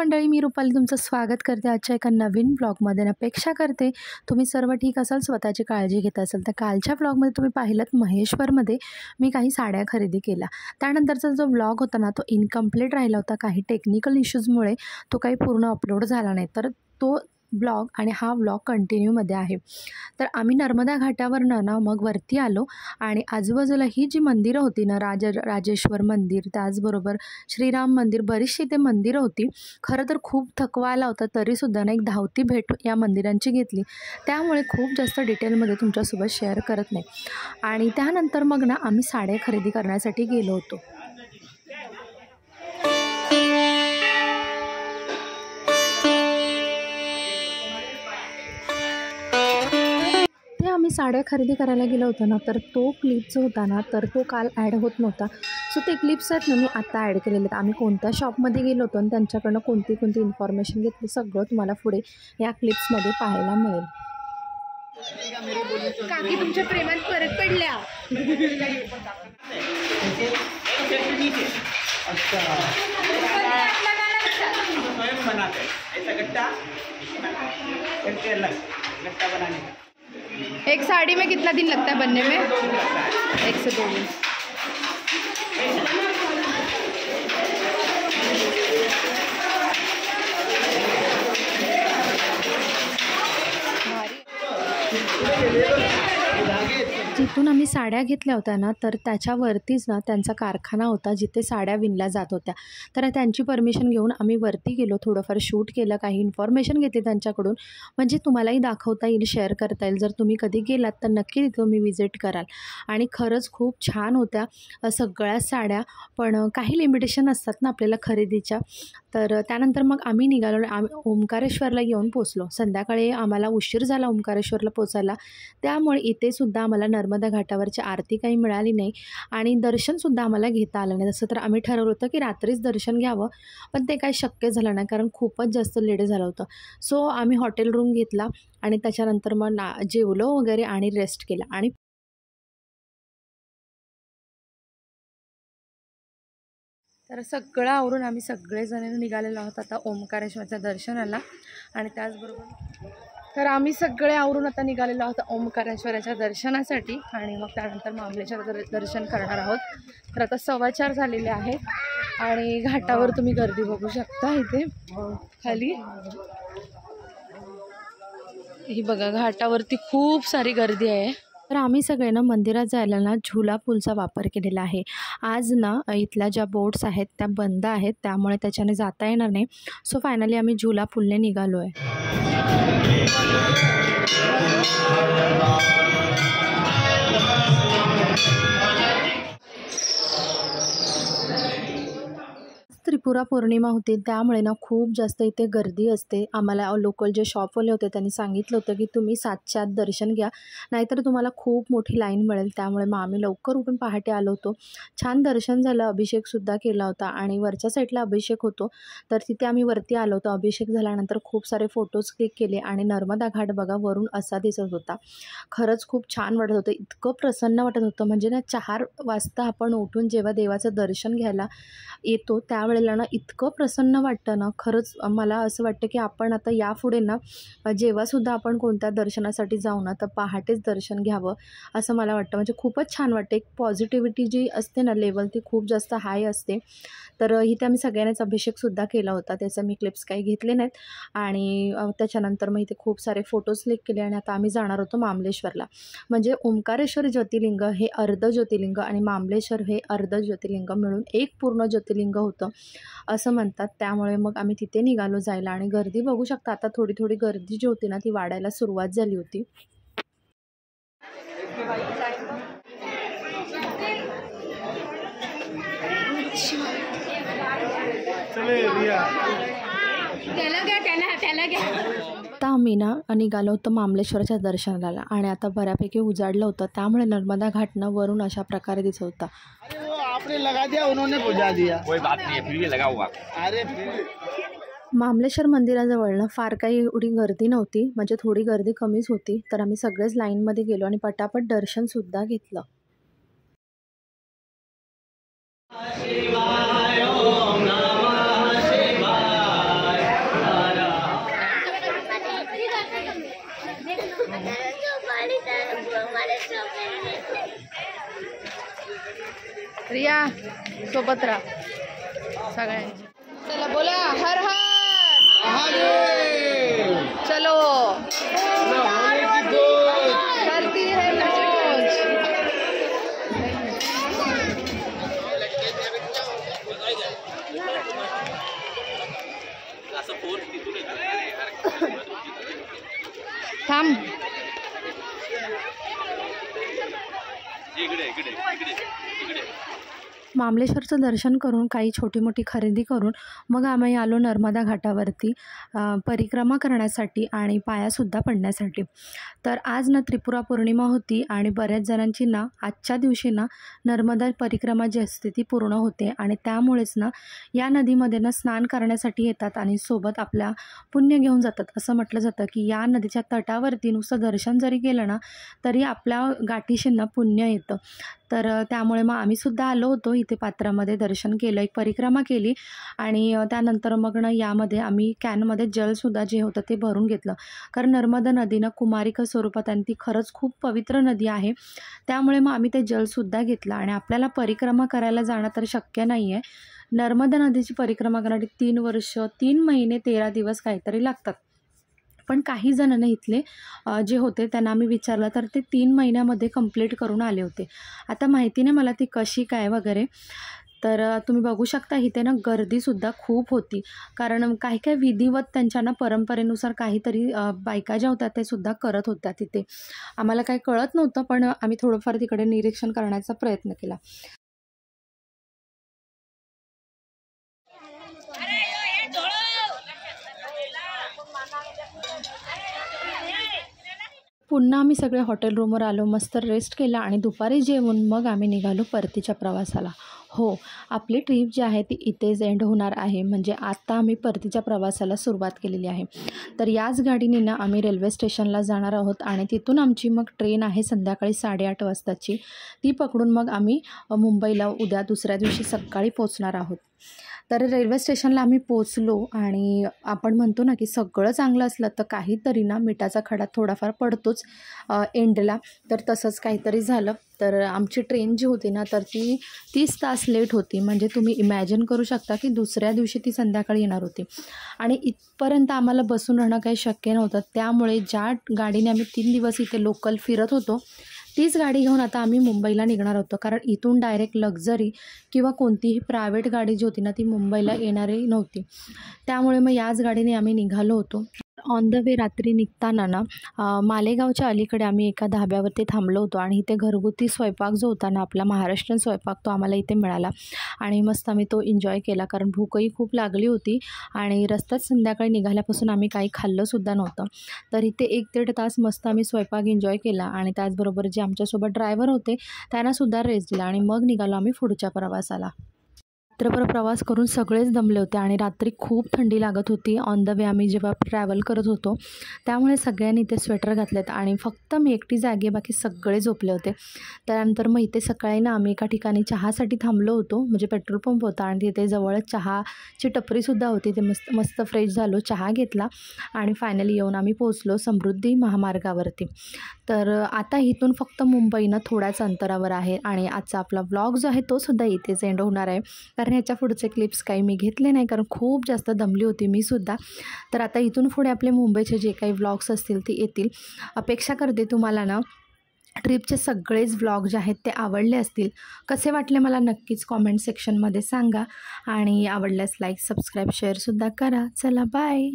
मंडळी, मी रुपाली तुमचं स्वागत करते आजच्या एका नवीन ब्लॉगमध्ये. अपेक्षा करते तुम्ही सर्व ठीक असाल, स्वतःची काळजी घेत असाल. तर कालच्या ब्लॉगमध्ये तुम्ही पाहिलंत महेश्वरमध्ये मी काही साड्या खरेदी केल्या. त्यानंतरचा जो ब्लॉग होता ना, तो इनकम्प्लीट राहिला होता. काही टेक्निकल इश्यूजमुळे तो काही पूर्ण अपलोड झाला नाही. तर तो ब्लॉग आणि हा ब्लॉग कंटिन्यूमध्ये आहे. तर आम्ही नर्मदा घाटावरनं ना मग वरती आलो आणि आजूबाजूला ही जी मंदिरं होती ना, राजेश्वर मंदिर, त्याचबरोबर श्रीराम मंदिर, बरीचशी ते मंदिरं होती. खरं तर खूप थकवा आला होता, तरीसुद्धा ना एक धावती भेट या मंदिरांची घेतली. त्यामुळे खूप जास्त डिटेलमध्ये तुमच्यासोबत शेअर करत नाही. आणि त्यानंतर मग ना आम्ही साड्या खरेदी करण्यासाठी गेलो होतो. आम्ही साड्या खरेदी करायला गेलो होतो ना, तर तो क्लिप जो होता ना, तर तो काल ॲड होत नव्हता. सो ते क्लिप्स आहेत ना, मी आता ॲड केलेले आहेत. आम्ही कोणत्या शॉपमध्ये गेलो होतो आणि त्यांच्याकडनं कोणती इन्फॉर्मेशन घेतली, सगळं तुम्हाला पुढे या क्लिप्समध्ये पाहायला मिळेल. काकी तुमच्या प्रेमात परत पडल्या. एक साड़ी में कितना दिन लगता है बनने में? 1 से 2 दिन. जिथून आम्ही साड्या घेतल्या होत्या ना, तर त्याच्यावरतीच ना त्यांचा कारखाना होता जिथे साड्या विणल्या जात होत्या. तर त्यांची परमिशन घेऊन आम्ही वरती गेलो, थोडंफार शूट केलं, काही इन्फॉर्मेशन घेतली त्यांच्याकडून, म्हणजे तुम्हालाही दाखवता येईल, शेअर करता येईल. जर तुम्ही कधी गेलात तर नक्की तिथं तुम्ही विजिट कराल. आणि खरंच खूप छान होत्या सगळ्याच साड्या, पण काही लिमिटेशन असतात ना आपल्याला खरेदीच्या. तर त्यानंतर मग आम्ही निघालो, आम्ही ओंकारेश्वरला येऊन पोचलो. संध्याकाळी आम्हाला उशीर झाला ओंकारेश्वरला पोचायला, त्यामुळे इथेसुद्धा आम्हाला नर्मदा घाटावरची आरती काही मिळाली नाही आणि दर्शनसुद्धा आम्हाला घेता आलं नाही. तसं तर आम्ही ठरवलं होतं की रात्रीच दर्शन घ्यावं, पण ते काही शक्य झालं नाही, कारण खूपच जास्त लेट झालं होतं. सो आम्ही हॉटेल रूम घेतला आणि त्याच्यानंतर मग जेवलो वगैरे आणि रेस्ट केला. आणि तर सगळं आवरून आम्ही सगळेजण निघालेलो आहोत आता ओंकारेश्वरच्या दर्शनाला. आणि त्याचबरोबर तर आम्ही सगळे आवरून आता निघालेलो आहोत ओंकारेश्वराच्या दर्शनासाठी आणि मग त्यानंतर मामलेश्वर दर्शन करणार आहोत. तर आता 4:15 झालेले आहेत आणि घाटावर तुम्ही गर्दी बघू शकता. इथे खाली ही बघा, घाटावरती खूप सारी गर्दी आहे. तर आम्ही सगळे ना मंदिरात जायला ना झुला पूलचा वापर केलेला आहे. आज ना इथल्या ज्या बोट्स आहेत त्या बंद आहेत, त्यामुळे त्याच्याने जाता येणार नाही. सो फायनली आम्ही झुला पूलने निघालो आहे. त्रिपुरा पौर्णिमा होती, त्यामुळे ना खूप जास्त इथे गर्दी असते. आम्हाला लोकल जे शॉपवाले होते त्यांनी सांगितलं होतं की तुम्ही 7च्या आत दर्शन घ्या, नाहीतर तुम्हाला खूप मोठी लाईन मिळेल. त्यामुळे मग आम्ही लवकर उठून पहाटे आलो होतो. छान दर्शन झालं, अभिषेकसुद्धा केला होता आणि वरच्या साईडला अभिषेक होतो, तर तिथे आम्ही वरती आलो होतो. अभिषेक झाल्यानंतर खूप सारे फोटोज क्लिक केले आणि नर्मदा घाट बघा वरून असा दिसत होता. खरंच खूप छान वाटत होतं, इतकं प्रसन्न वाटत होतं. म्हणजे ना 4 वाजता आपण उठून जेव्हा देवाचं दर्शन घ्यायला येतो त्यावेळेला ना इतकं प्रसन्न वाटतं ना. खरंच मला असं वाटतं की आपण आता यापुढे ना जेव्हासुद्धा आपण कोणत्या दर्शनासाठी जाऊ ना, तर पहाटेच दर्शन घ्यावं असं मला वाटतं. म्हणजे खूपच छान वाटतं. एक पॉझिटिव्हिटी जी असते ना लेवल, ती खूप जास्त हाय असते. तर इथे आम्ही सगळ्यांनाच अभिषेकसुद्धा केला होता, त्याचं मी क्लिप्स काही घेतले नाहीत. आणि त्याच्यानंतर मग इथे खूप सारे फोटोज क्लिक केले आणि आता आम्ही जाणार होतो मामलेश्वरला. म्हणजे ओंकारेश्वर ज्योतिर्लिंग हे अर्ध ज्योतिर्लिंग आणि मामलेश्वर हे अर्ध ज्योतिर्लिंग मिळून एक पूर्ण ज्योतिर्लिंग होतं असं म्हणतात. त्यामुळे मग आम्ही तिथे निघालो जायला. आणि गर्दी बघू शकता, आता थोडी थोडी गर्दी जी होती ना ती वाढायला सुरुवात झाली होती. आता आम्ही ना निघालो होतो मामलेश्वरच्या दर्शनाला आणि आता बऱ्यापैकी उजाडलं होतं, त्यामुळे नर्मदा घाटनं वरून अशा प्रकारे दिसत होता. आपने लगा दिया, उन्होंने बुझा दिया. कोई बात नहीं है, फिर भी लगा हुआ. अरे मामलेश्वर मंदिराजवळ ना फार काही एवढी गर्दी नव्हती, म्हणजे थोडी गर्दी कमीच होती. तर आम्ही सगळेच लाईनमध्ये गेलो आणि पटापट दर्शनसुद्धा घेतलं. रिया सोबत राहा सगळ्यांची. चला बोला हर हर चलो करती है मौज. थांब. मामलेश्वरचं दर्शन करून काही छोटी मोठी खरेदी करून मग आम्ही आलो नर्मदा घाटावरती परिक्रमा करण्यासाठी आणि पायासुद्धा पडण्यासाठी. तर आज ना त्रिपुरा पौर्णिमा होती आणि बऱ्याच जणांची ना आजच्या दिवशी ना नर्मदा परिक्रमा जी असते ती पूर्ण होते आणि त्यामुळेच ना या नदीमध्ये ना स्नान करण्यासाठी येतात आणि सोबत आपल्या पुण्य घेऊन जातात. असं म्हटलं जातं की या नदीच्या तटावरती नुसतं दर्शन जरी केलं ना तरी आपल्या गाठीशींना पुण्य येतं. तर त्यामुळे मग आम्हीसुद्धा आलो होतो इथे पात्रामध्ये, दर्शन केलं, एक परिक्रमा केली आणि त्यानंतर मग ना यामध्ये आम्ही कॅनमध्ये जलसुद्धा जे होतं ते भरून घेतलं. कारण नर्मदा नदी ना कुमारिका स्वरूपात आणि ती खरंच खूप पवित्र नदी आहे. त्यामुळे मग आम्ही ते जलसुद्धा घेतलं आणि आपल्याला परिक्रमा करायला जाणं तर शक्य नाही आहे. नर्मदा नदीची परिक्रमा करण्यासाठी 3 वर्ष 3 महिने 13 दिवस काहीतरी लागतात. पण काही जणांना इथले जे होते त्यांना आम्ही विचारलं तर ते 3 महिन्यामध्ये कंप्लीट करून आले होते. आता माहिती नाही मला ती कशी काय वगैरे. तर तुम्ही बघू शकता इथे ना गर्दीसुद्धा खूप होती. कारण काही काही विधिवत त्यांच्या ना परंपरेनुसार काहीतरी बायका ज्या होत्या ते सुद्धा करत होत्या तिथे. आम्हाला काही कळत नव्हतं पण आम्ही थोडंफार तिकडे निरीक्षण करण्याचा प्रयत्न केला. पुन्हा आम्ही सगळे हॉटेल रूमवर आलो, मस्त रेस्ट केला आणि दुपारी जेवून मग आम्ही निघालो परतीच्या प्रवासाला. हो, आपली ट्रिप जी आहे ती इथेच एंड होणार आहे. म्हणजे आता आम्ही परतीच्या प्रवासाला सुरुवात केलेली आहे. तर याच गाडीने ना आम्ही रेल्वे स्टेशनला जाणार आहोत आणि तिथून आमची मग ट्रेन आहे संध्याकाळी 8:30 वाजताची. ती पकडून मग आम्ही मुंबईला उद्या दुसऱ्या दिवशी सकाळी पोचणार आहोत. तर रेल्वे स्टेशनला आम्ही पोचलो आणि आपण म्हणतो ना की सगळं चांगलं असलं तर काहीतरी ना मिठाचा खडा थोडाफार पडतोच एंडला. तर तसंच काहीतरी झालं. तर आमची ट्रेन जी होती ना तर ती 30 तास लेट होती. म्हणजे तुम्ही इमॅजिन करू शकता की दुसऱ्या दिवशी ती संध्याकाळी येणार होती आणि इथपर्यंत आम्हाला बसून राहणं काही शक्य नव्हतं. त्यामुळे ज्या गाडीने आम्ही 3 दिवस इथे लोकल फिरत होतो तीच गाडी घेऊन आता आम्ही मुंबईला निघणार होतो. कारण इथून डायरेक्ट लक्झरी किंवा कोणतीही प्रायव्हेट गाडी जी होती ना ती मुंबईला येणारी नव्हती. त्यामुळे मग याच गाडीने आम्ही निघालो होतो. ऑन द वे रात्री निघताना ना मालेगावच्या अलीकडे आम्ही एका धाब्यावरती थांबलो होतो आणि इथे घरगुती स्वयंपाक जो होता ना आपला महाराष्ट्रीयन स्वयंपाक तो आम्हाला इथे मिळाला आणि मस्त आम्ही तो एन्जॉय केला. कारण भूकही खूप लागली होती आणि रस्त्यात संध्याकाळी निघाल्यापासून आम्ही काही खाल्लंसुद्धा नव्हतं. तर इथे 1-1.5 तास मस्त आम्ही स्वयंपाक एन्जॉय केला आणि त्याचबरोबर जे आमच्यासोबत ड्रायव्हर होते त्यांनासुद्धा रेस्ट दिला आणि मग निघालो आम्ही पुढच्या प्रवासाला. रात्रभर प्रवास करून सगळेच दमले होते आणि रात्री खूप थंडी लागत होती. ऑन द वे आम्ही जेव्हा ट्रॅव्हल करत होतो त्यामुळे सगळ्यांनी इथे स्वेटर घातलेत आणि फक्त मी एकटी जागे, बाकी सगळे झोपले होते. त्यानंतर मग इथे सकाळी ना आम्ही एका ठिकाणी चहासाठी थांबलो होतो. म्हणजे पेट्रोल पंप होता आणि तिथे जवळच चहाची टपरीसुद्धा होती. ते मस्त फ्रेश झालो, चहा घेतला आणि फायनली येऊन आम्ही पोचलो समृद्धी महामार्गावरती. तर आता इथून फक्त मुंबईनं थोड्याच अंतरावर आहे आणि आजचा आपला व्लॉग जो आहे तो सुद्धा इथेच एंड होणार आहे. कारण ह्याच्या पुढचे क्लिप्स काही मी घेतले नाही कारण खूप जास्त दमली होती मी सुद्धा. तर आता इथून पुढे आपले मुंबईचे जे काही व्लॉग्स असतील ते येतील. अपेक्षा करते तुम्हाला ना ट्रिपचे सगळेच व्लॉग जे आहेत ते आवडले असतील. कसे वाटले मला नक्कीच कॉमेंट सेक्शनमध्ये सांगा आणि आवडल्यास लाईक, सबस्क्राईब, शेअरसुद्धा करा. चला बाय.